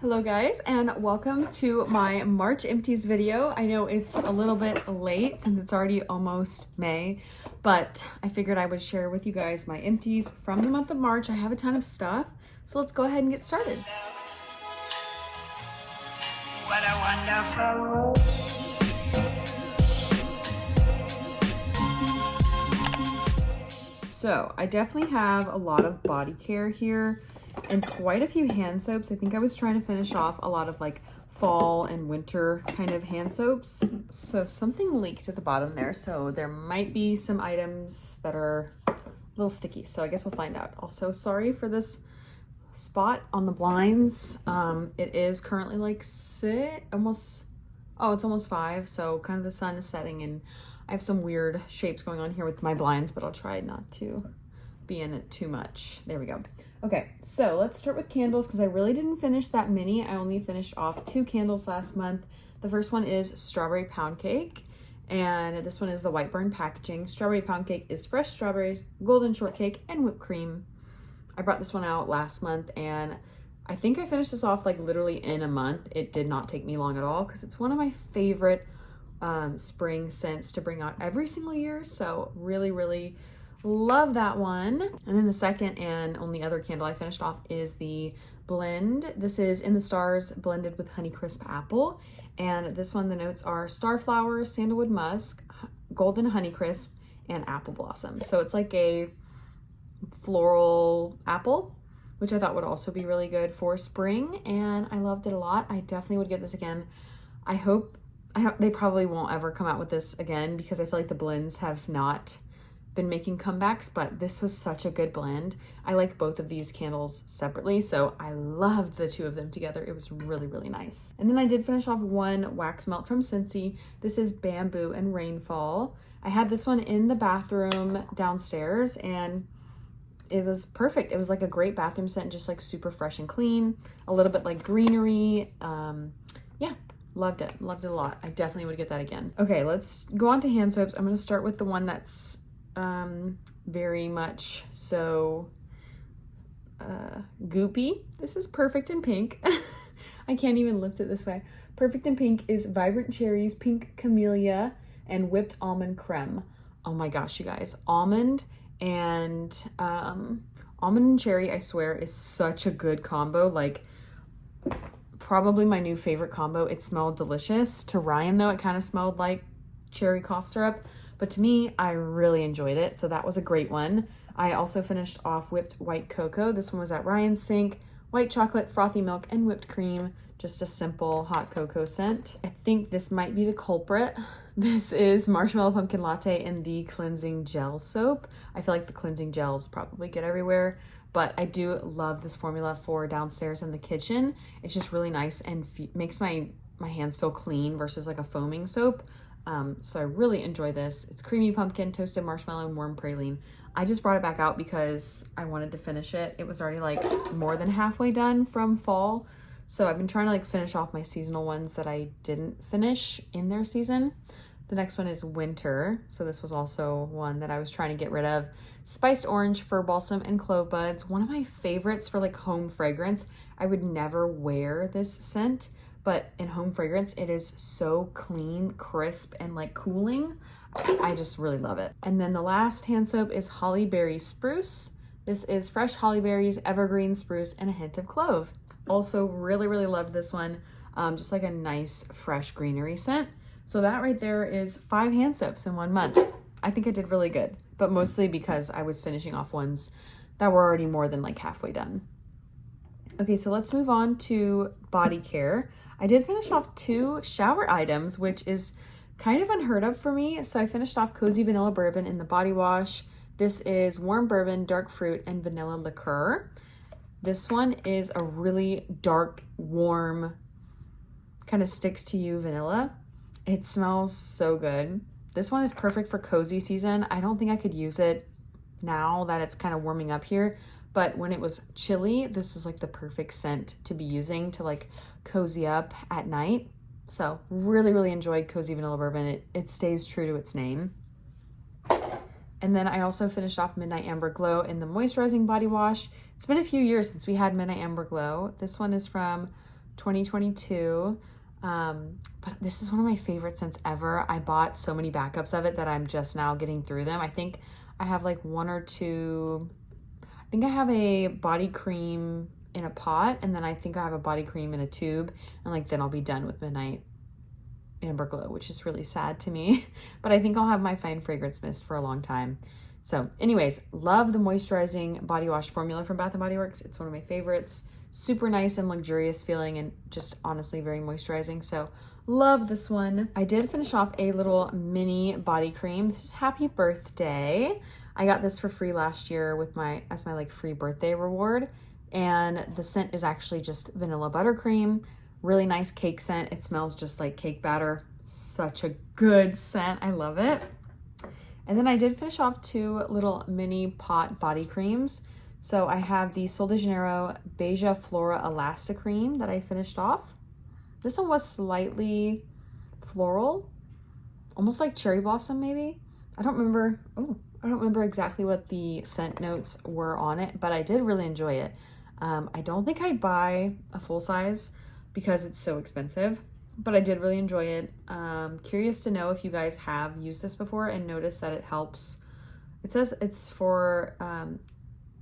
Hello guys, and welcome to my March Empties video. I know it's a little bit late since it's already almost May, but I figured I would share with you guys my empties from the month of March. I have a ton of stuff, so let's go ahead and get started. What a wonderful So I definitely have a lot of body care here and quite a few hand soaps. I think I was trying to finish off a lot of like fall and winter kind of hand soaps. So something leaked at the bottom there. So there might be some items that are a little sticky. So I guess we'll find out. Also, sorry for this spot on the blinds. It is currently like it's almost 5. So kind of the sun is setting and I have some weird shapes going on here with my blinds, but I'll try not to be in it too much. There we go. Okay, so let's start with candles because I really didn't finish that many. I only finished off 2 candles last month. The first one is strawberry pound cake, and this one is the white burn packaging. Strawberry pound cake is fresh strawberries, golden shortcake, and whipped cream. I brought this one out last month, and I think I finished this off like literally in a month. It did not take me long at all because it's one of my favorite spring scents to bring out every single year. So really love that one. And then the second and only other candle I finished off is the blend. This is In the Stars blended with Honeycrisp apple. And this one, the notes are starflower, sandalwood musk, golden honeycrisp, and apple blossom. So it's like a floral apple, which I thought would also be really good for spring. And I loved it a lot. I definitely would get this again. I hope they probably won't ever come out with this again because I feel like the blends have not been making comebacks, but this was such a good blend. I like both of these candles separately, so I loved the two of them together. It was really nice. And then I did finish off one wax melt from Scentsy. This is Bamboo and Rainfall. I had this one in the bathroom downstairs and it was perfect. It was like a great bathroom scent, just like super fresh and clean, a little bit like greenery. Yeah. Loved it a lot. I definitely would get that again. Okay, let's go on to hand soaps. I'm going to start with the one that's very much so goopy. This is Perfect in Pink. I can't even lift it this way. Perfect in Pink is vibrant cherries, pink camellia, and whipped almond creme. Oh my gosh, you guys. Almond and cherry, I swear, is such a good combo. Like, probably my new favorite combo. It smelled delicious. To Ryan though, it kind of smelled like cherry cough syrup, but to me, I really enjoyed it. So that was a great one. I also finished off whipped white cocoa. This one was at Ryan's sink. White chocolate, frothy milk, and whipped cream. Just a simple hot cocoa scent. I think this might be the culprit. This is marshmallow pumpkin latte in the cleansing gel soap. I feel like the cleansing gels probably get everywhere, but I do love this formula for downstairs in the kitchen. It's just really nice and makes my hands feel clean versus like a foaming soap. So I really enjoy this. It's creamy pumpkin, toasted marshmallow, and warm praline. I just brought it back out because I wanted to finish it. It was already like more than halfway done from fall. So I've been trying to like finish off my seasonal ones that I didn't finish in their season. The next one is winter. So this was also one that I was trying to get rid of. Spiced orange, fir balsam, and clove buds. One of my favorites for like home fragrance. I would never wear this scent, but in home fragrance, it is so clean, crisp, and like cooling. I just really love it. And then the last hand soap is Holly Berry Spruce. This is fresh holly berries, evergreen spruce, and a hint of clove. Also really loved this one. Just like a nice fresh greenery scent. So that right there is 5 hand soaps in 1 month. I think I did really good, but mostly because I was finishing off ones that were already more than like halfway done. Okay, so let's move on to body care. I did finish off 2 shower items, which is kind of unheard of for me. So I finished off Cozy Vanilla Bourbon in the body wash. This is warm bourbon, dark fruit, and vanilla liqueur. This one is a really dark, warm, kind of sticks to you vanilla. It smells so good. This one is perfect for cozy season. I don't think I could use it now that it's kind of warming up here, but when it was chilly, this was like the perfect scent to be using to like cozy up at night. So really enjoyed Cozy Vanilla Bourbon. It stays true to its name. And then I also finished off Midnight Amber Glow in the moisturizing body wash. It's been a few years since we had Midnight Amber Glow. This one is from 2022. But this is one of my favorite scents ever. I bought so many backups of it that I'm just now getting through them. I think I have like one or two. I think I have a body cream in a pot, and then I think I have a body cream in a tube, and like then I'll be done with Midnight Amber Glow, which is really sad to me. But I think I'll have my Fine Fragrance Mist for a long time. So anyways, love the moisturizing body wash formula from Bath & Body Works. It's one of my favorites. Super nice and luxurious feeling, and just honestly very moisturizing. So love this one. I did finish off a little mini body cream. This is Happy Birthday. I got this for free last year with as my like free birthday reward. And the scent is actually just vanilla buttercream. Really nice cake scent. It smells just like cake batter. Such a good scent. I love it. And then I did finish off 2 little mini pot body creams. So I have the Sol de Janeiro Beija Flora Elasta Cream that I finished off. This one was slightly floral, almost like cherry blossom maybe. I don't remember exactly what the scent notes were on it, but I did really enjoy it. I don't think I'd buy a full size because it's so expensive, but I did really enjoy it. Curious to know if you guys have used this before and noticed that it helps. It says it's for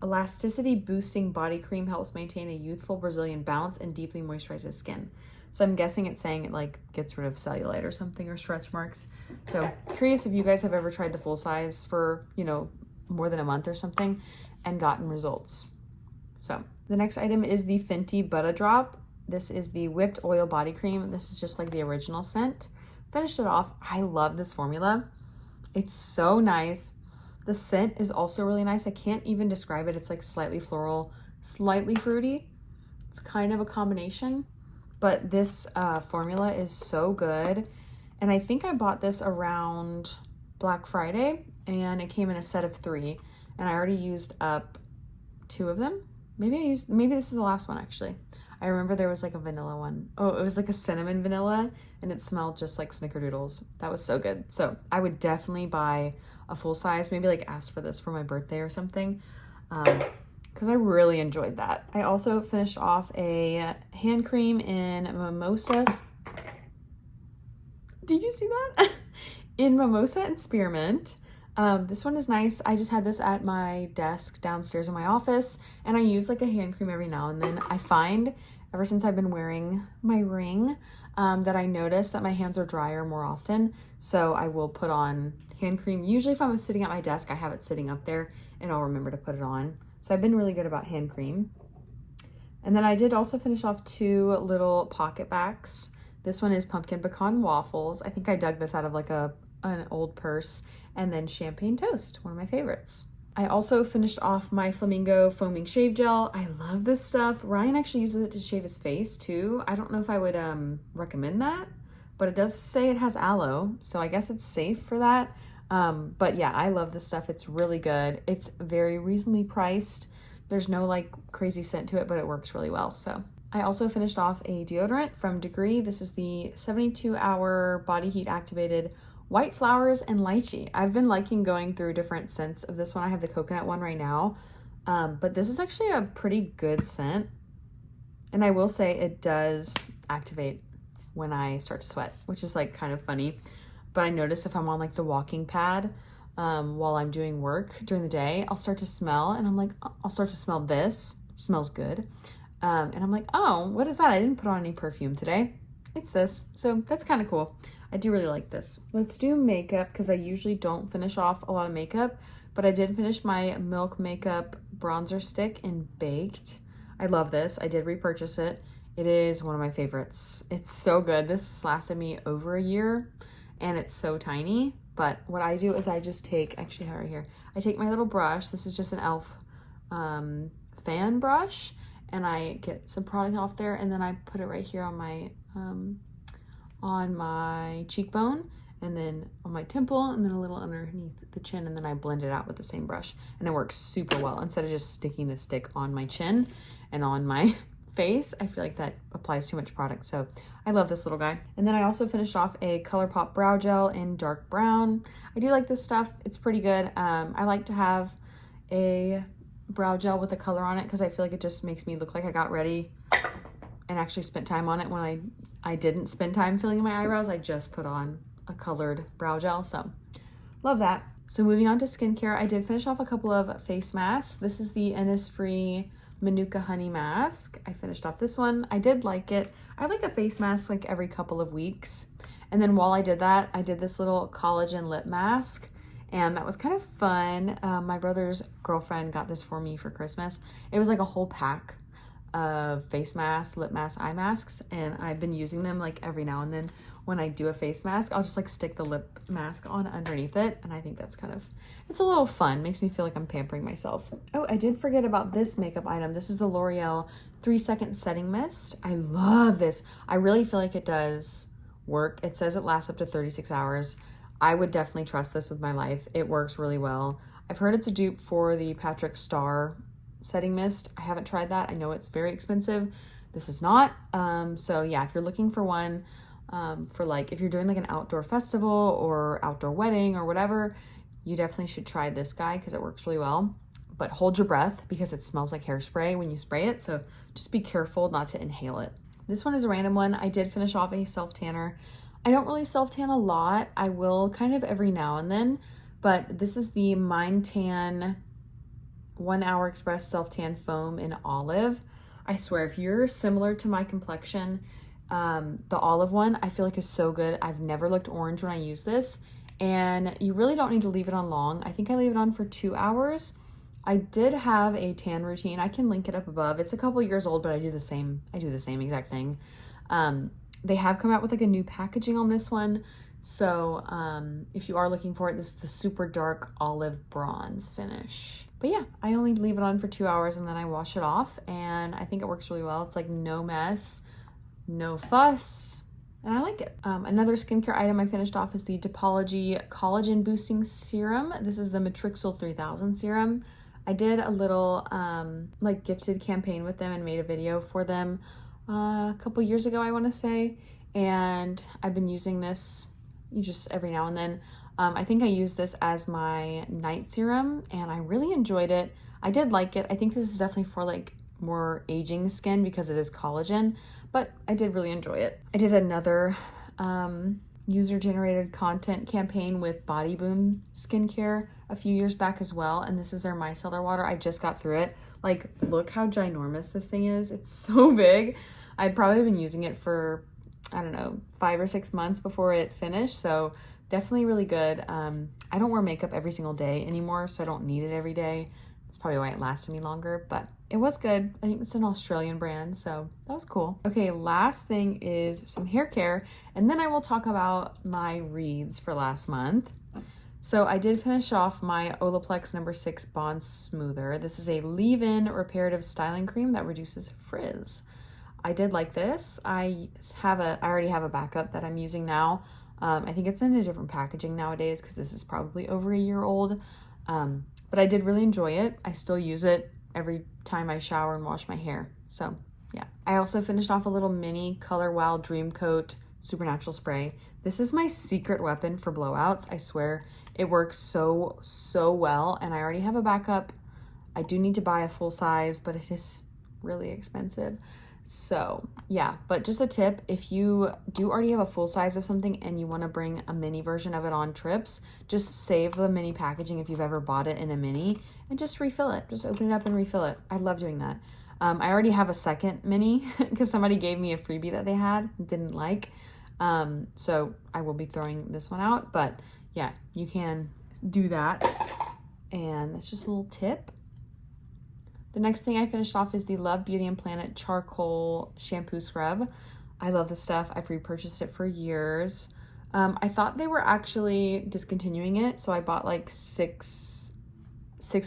elasticity boosting body cream, helps maintain a youthful Brazilian bounce and deeply moisturizes skin. So I'm guessing it's saying it like gets rid of cellulite or something, or stretch marks. So curious if you guys have ever tried the full size for, you know, more than a month or something and gotten results. So the next item is the Fenty Butter Drop. This is the whipped oil body cream. This is just like the original scent. Finished it off. I love this formula. It's so nice. The scent is also really nice. I can't even describe it. It's like slightly floral, slightly fruity. It's kind of a combination, but this formula is so good. And I think I bought this around Black Friday, and it came in a set of 3, and I already used up 2 of them. Maybe this is the last one actually. I remember there was like a vanilla one. Oh, it was like a cinnamon vanilla, and it smelled just like snickerdoodles. That was so good. So I would definitely buy a full size, maybe like ask for this for my birthday or something, because I really enjoyed that. I also finished off a hand cream in Mimosa. Did you see that? In Mimosa and Spearmint. This one is nice. I just had this at my desk downstairs in my office, and I use like a hand cream every now and then. I find ever since I've been wearing my ring that I notice that my hands are drier more often. So I will put on hand cream. Usually if I'm sitting at my desk, I have it sitting up there and I'll remember to put it on. So I've been really good about hand cream. And then I did also finish off 2 little pocket backs. This one is pumpkin pecan waffles. I think I dug this out of like an old purse. And then champagne toast, one of my favorites. I also finished off my Flamingo foaming shave gel. I love this stuff. Ryan actually uses it to shave his face too. I don't know if I would recommend that, but it does say it has aloe, so I guess it's safe for that. But yeah, I love this stuff. It's really good. It's very reasonably priced. There's no like crazy scent to it, but it works really well. So I also finished off a deodorant from Degree. This is the 72-hour body heat activated white flowers and lychee. I've been liking going through different scents of this one. I have the coconut one right now, but this is actually a pretty good scent. And I will say it does activate when I start to sweat, which is like kind of funny. But I notice if I'm on like the walking pad while I'm doing work during the day, I'll start to smell, and I'm like, oh, I'll start to smell this. Smells good. And I'm like, oh, what is that? I didn't put on any perfume today. It's this. So that's kind of cool. I do really like this. Let's do makeup, because I usually don't finish off a lot of makeup, but I did finish my Milk Makeup bronzer stick in Baked. I love this. I did repurchase it. It is one of my favorites. It's so good. This lasted me over a year, and it's so tiny. But what I do is I just take, actually right here, I take my little brush. This is just an e.l.f. Fan brush, and I get some product off there, and then I put it right here on my cheekbone, and then on my temple, and then a little underneath the chin, and then I blend it out with the same brush, and it works super well. Instead of just sticking the stick on my chin and on my face, I feel like that applies too much product. So I love this little guy. And then I also finished off a ColourPop brow gel in dark brown. I do like this stuff. It's pretty good. I like to have a brow gel with a color on it because I feel like it just makes me look like I got ready and actually spent time on it. When I didn't spend time filling in my eyebrows, I just put on a colored brow gel. So love that. So moving on to skincare, I did finish off a couple of face masks. This is the Innisfree Manuka Honey Mask. I finished off this one. I did like it. I like a face mask like every couple of weeks. And then while I did that, I did this little collagen lip mask, and that was kind of fun. My brother's girlfriend got this for me for Christmas. It was like a whole pack of face masks, lip masks, eye masks, and I've been using them like every now and then. When I do a face mask, I'll just like stick the lip mask on underneath it, and I think that's kind of, it's a little fun. Makes me feel like I'm pampering myself. Oh, I did forget about this makeup item. This is the L'Oreal 3-Second Setting Mist. I love this. I really feel like it does work. It says it lasts up to 36 hours. I would definitely trust this with my life. It works really well. I've heard it's a dupe for the Patrick Starr Setting Mist. I haven't tried that. I know it's very expensive. This is not. So yeah, if you're looking for one, for like, if you're doing like an outdoor festival or outdoor wedding or whatever, you definitely should try this guy because it works really well. But hold your breath because it smells like hairspray when you spray it. So just be careful not to inhale it. This one is a random one. I did finish off a self-tanner. I don't really self-tan a lot. I will kind of every now and then, but this is the Mind Tan 1 Hour Express Self-Tan Foam in Olive. I swear, if you're similar to my complexion, the olive one I feel like is so good. I've never looked orange when I use this, and you really don't need to leave it on long. I think I leave it on for 2 hours. I did have a tan routine. I can link it up above. It's a couple years old, but I do the same exact thing. They have come out with like a new packaging on this one. So if you are looking for it, this is the super dark olive bronze finish. But yeah, I only leave it on for 2 hours and then I wash it off, and I think it works really well. It's like no mess, no fuss, and I like it. Another skincare item I finished off is the Depology Collagen Boosting Serum. This is the Matrixyl 3000 serum. I did a little like gifted campaign with them and made a video for them a couple years ago, I want to say, and I've been using this just every now and then. I think I used this as my night serum and I really enjoyed it. I did like it. I think this is definitely for like more aging skin because it is collagen, but I did really enjoy it. I did another user-generated content campaign with Body Boom Skincare a few years back as well, and this is their micellar water. I just got through it. Like, look how ginormous this thing is. It's so big. I'd probably been using it for, I don't know, 5 or 6 months before it finished, so definitely really good. I don't wear makeup every single day anymore, so I don't need it every day. That's probably why it lasted me longer, but it was good. I think it's an Australian brand, so that was cool. Okay, last thing is some hair care, and then I will talk about my reads for last month. So I did finish off my Olaplex No. 6 Bond Smoother. This is a leave-in reparative styling cream that reduces frizz. I did like this. I already have a backup that I'm using now. I think it's in a different packaging nowadays because this is probably over a year old. But I did really enjoy it. I still use it every time I shower and wash my hair. So yeah. I also finished off a little mini Color Wow Dream Coat Supernatural Spray. This is my secret weapon for blowouts. I swear it works so well, and I already have a backup. I do need to buy a full size, but it is really expensive. So yeah, but just a tip, if you do already have a full size of something and you want to bring a mini version of it on trips, just save the mini packaging if you've ever bought it in a mini and just refill it. Just open it up and refill it. I love doing that. I already have a second mini because somebody gave me a freebie that they had and didn't like. So I will be throwing this one out, but yeah, you can do that. And that's just a little tip. The next thing I finished off is the Love Beauty and Planet Charcoal Shampoo Scrub. I love this stuff. I've repurchased it for years. I thought they were actually discontinuing it, so I bought like six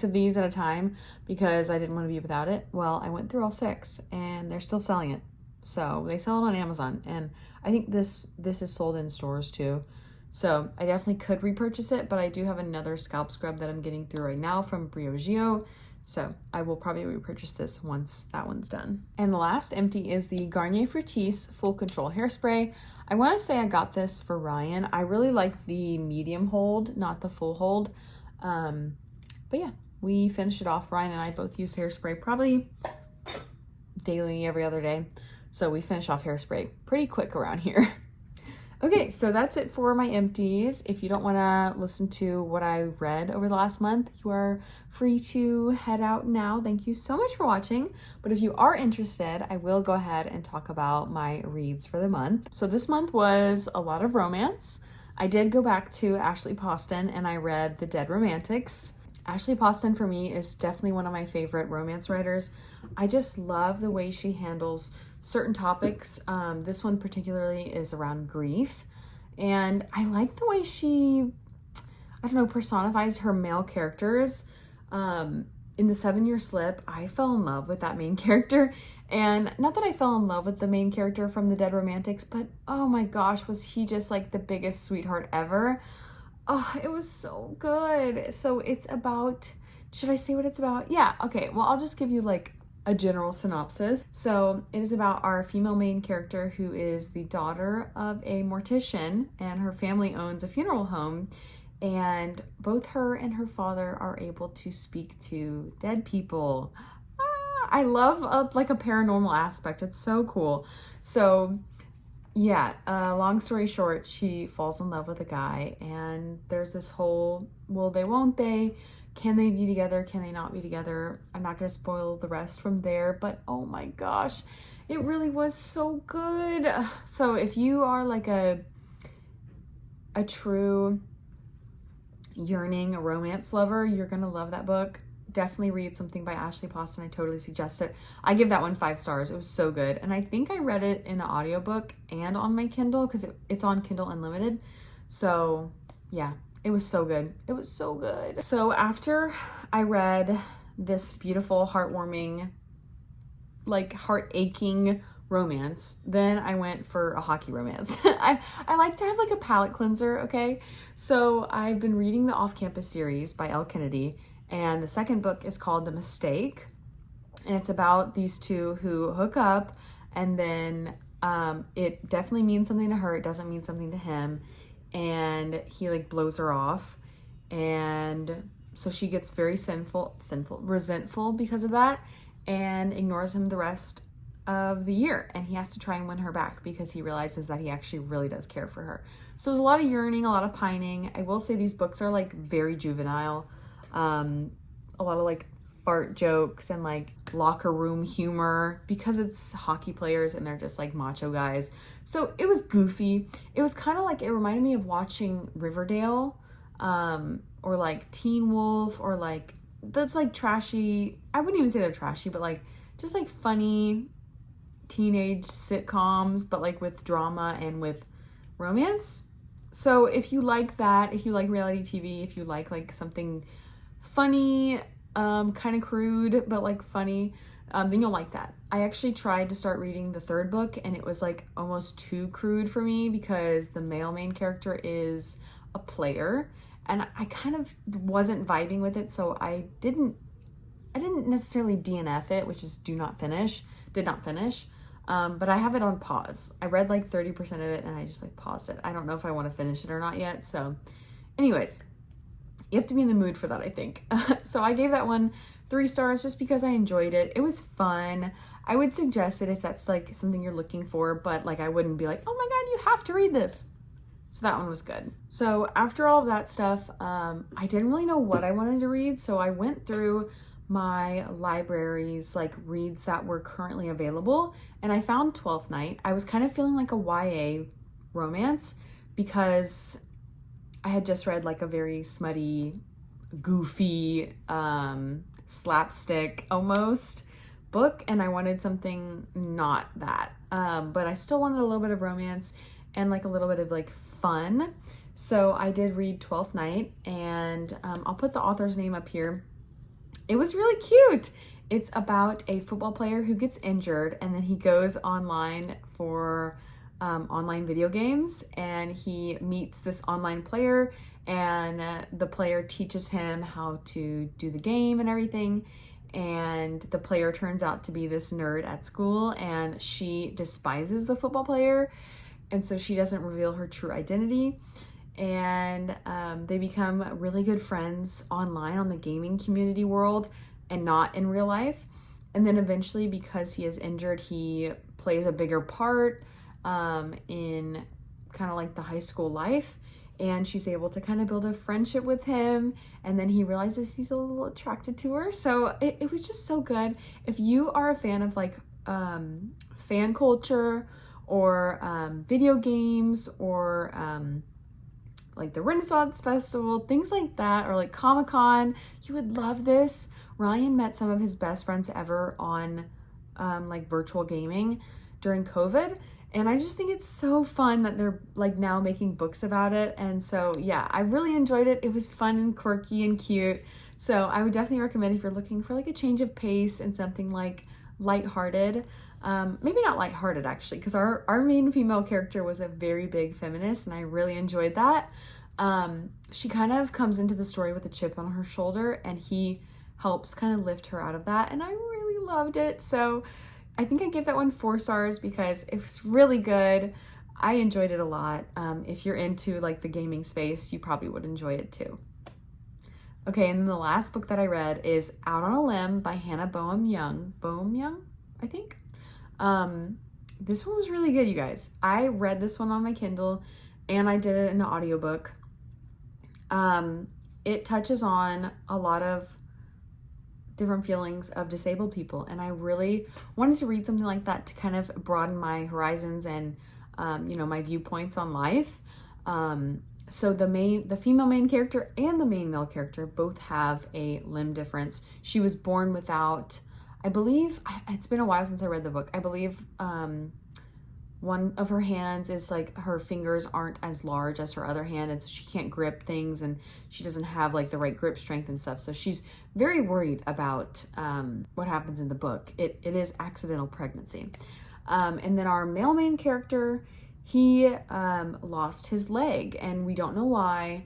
of these at a time because I didn't want to be without it. Well, I went through all 6 and they're still selling it. So they sell it on Amazon, and I think this is sold in stores too. So I definitely could repurchase it, but I do have another scalp scrub that I'm getting through right now from Briogeo. So I will probably repurchase this once that one's done. And the last empty is the Garnier Fructis Full Control Hairspray. I want to say I got this for Ryan. I really like the medium hold, not the full hold. But yeah, we finished it off. Ryan and I both use hairspray probably daily, every other day. So we finish off Hairspray pretty quick around here. Okay, so that's it for my empties. If you don't want to listen to what I read over the last month, you are free to head out now. Thank you so much for watching. But if you are interested, I will go ahead and talk about my reads for the month. So this month was a lot of romance. I did go back to Ashley Poston and I read The Dead Romantics. Ashley Poston for me is definitely one of my favorite romance writers. I just love the way she handles certain topics. This one particularly is around grief. And I like the way she, I don't know, personifies her male characters. In The 7-Year Slip, I fell in love with that main character. And not that I fell in love with the main character from The Dead Romantics, but oh my gosh, was he just like the biggest sweetheart ever. Oh, it was so good. So it's about, should I say what it's about? Yeah, okay. Well, I'll just give you like a general synopsis. So it is about our female main character who is the daughter of a mortician, and her family owns a funeral home, and both her and her father are able to speak to dead people. I love like a paranormal aspect. It's so cool. So yeah, long story short, she falls in love with a guy, and there's this whole, will they, won't they? Can they be together? Can they not be together? I'm not going to spoil the rest from there, but oh my gosh, it really was so good. So if you are like a true yearning romance lover, you're going to love that book. Definitely read something by Ashley Poston. I totally suggest it. I give that one 5 stars. It was so good. And I think I read it in an audiobook and on my Kindle because it's on Kindle Unlimited. So yeah, it was so good. It was so good. So after I read this beautiful, heartwarming, like heart-aching romance, then I went for a hockey romance. I like to have like a palate cleanser, okay? So I've been reading the Off-Campus series by Elle Kennedy, and the second book is called The Mistake, and it's about these two who hook up, and then it definitely means something to her, it doesn't mean something to him, and he like blows her off, and so she gets very resentful because of that, and ignores him the rest of the year, and he has to try and win her back because he realizes that he actually really does care for her. So there's a lot of yearning, a lot of pining. I will say these books are like very juvenile. A lot of like fart jokes and like locker room humor because it's hockey players and they're just like macho guys. So it was goofy. It was kind of like, it reminded me of watching Riverdale, or like Teen Wolf, or like those like trashy, I wouldn't even say they're trashy, but like just like funny teenage sitcoms, but like with drama and with romance. So if you like that, if you like reality TV, if you like something funny, kind of crude, but like funny, then you'll like that. I actually tried to start reading the third book and it was like almost too crude for me because the male main character is a player and I kind of wasn't vibing with it. So I didn't necessarily DNF it, which is did not finish. But I have it on pause. I read like 30% of it and I just like paused it. I don't know if I want to finish it or not yet. So anyways, you have to be in the mood for that, I think. So I gave that one 3 stars just because I enjoyed it. It was fun. I would suggest it if that's like something you're looking for, but like I wouldn't be like, oh my God, you have to read this. So that one was good. So after all of that stuff, I didn't really know what I wanted to read. So I went through my library's like reads that were currently available, and I found Twelfth Knight. I was kind of feeling like a YA romance because I had just read like a very smutty, goofy, slapstick almost book, and I wanted something not that. But I still wanted a little bit of romance and like a little bit of like fun. So I did read Twelfth Knight, and I'll put the author's name up here. It was really cute. It's about a football player who gets injured and then he goes online for online video games, and he meets this online player, and the player teaches him how to do the game and everything. And the player turns out to be this nerd at school, and she despises the football player, and so she doesn't reveal her true identity. And they become really good friends online on the gaming community world and not in real life. And then eventually, because he is injured, he plays a bigger part in kind of like the high school life, and she's able to kind of build a friendship with him, and then he realizes he's a little attracted to her. So it was just so good. If you are a fan of like fan culture or video games or like the Renaissance Festival, things like that, or like Comic-Con, you would love this. Ryan met some of his best friends ever on like virtual gaming during COVID. And I just think it's so fun that they're like now making books about it. And so, yeah, I really enjoyed it. It was fun and quirky and cute. So I would definitely recommend if you're looking for like a change of pace and something like lighthearted. Maybe not lighthearted actually, because our main female character was a very big feminist and I really enjoyed that. She kind of comes into the story with a chip on her shoulder and he helps kind of lift her out of that. And I really loved it. So I think I gave that one 4 stars because it was really good. I enjoyed it a lot. If you're into like the gaming space, you probably would enjoy it too. Okay, and then the last book that I read is Out on a Limb by Hannah Boehm Young. Boehm Young, I think. This one was really good, you guys. I read this one on my Kindle and I did it in an audiobook. It touches on a lot of different feelings of disabled people, and I really wanted to read something like that to kind of broaden my horizons and my viewpoints on life. So the female main character and the main male character both have a limb difference. She was born without, I believe, it's been a while since I read the book, I believe one of her hands is like her fingers aren't as large as her other hand, and so she can't grip things and she doesn't have like the right grip strength and stuff. So she's very worried about what happens in the book. It is accidental pregnancy. And then our male main character, he lost his leg and we don't know why,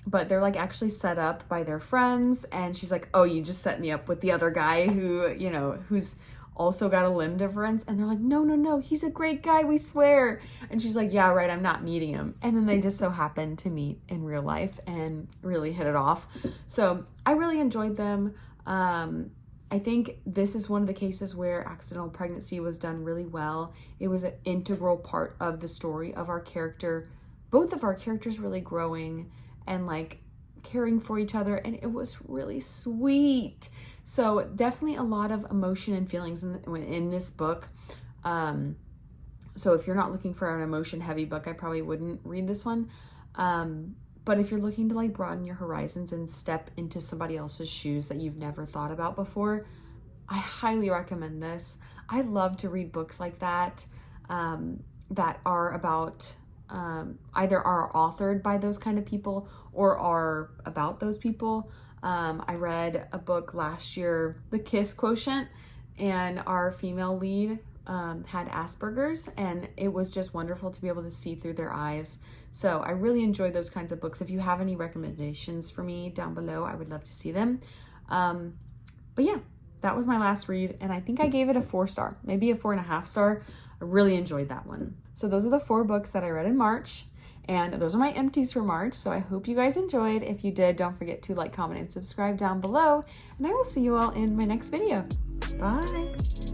but they're like actually set up by their friends, and she's like, oh, you just set me up with the other guy who's also got a limb difference. And they're like, no, he's a great guy, we swear. And she's like, yeah, right, I'm not meeting him. And then they just so happen to meet in real life and really hit it off. So I really enjoyed them. I think this is one of the cases where accidental pregnancy was done really well. It was an integral part of the story of our character, both of our characters really growing and like caring for each other, and it was really sweet. So definitely a lot of emotion and feelings in this book. So if you're not looking for an emotion heavy book, I probably wouldn't read this one. But if you're looking to like broaden your horizons and step into somebody else's shoes that you've never thought about before, I highly recommend this. I love to read books like that, that are about, either are authored by those kind of people or are about those people. I read a book last year, The Kiss Quotient, and our female lead had Asperger's, and it was just wonderful to be able to see through their eyes. So I really enjoyed those kinds of books. If you have any recommendations for me down below, I would love to see them. But yeah, that was my last read, and I think I gave it a 4 star, maybe a 4.5 star. I really enjoyed that one. So those are the 4 books that I read in March. And those are my empties for March, so I hope you guys enjoyed. If you did, don't forget to like, comment, and subscribe down below, and I will see you all in my next video. Bye!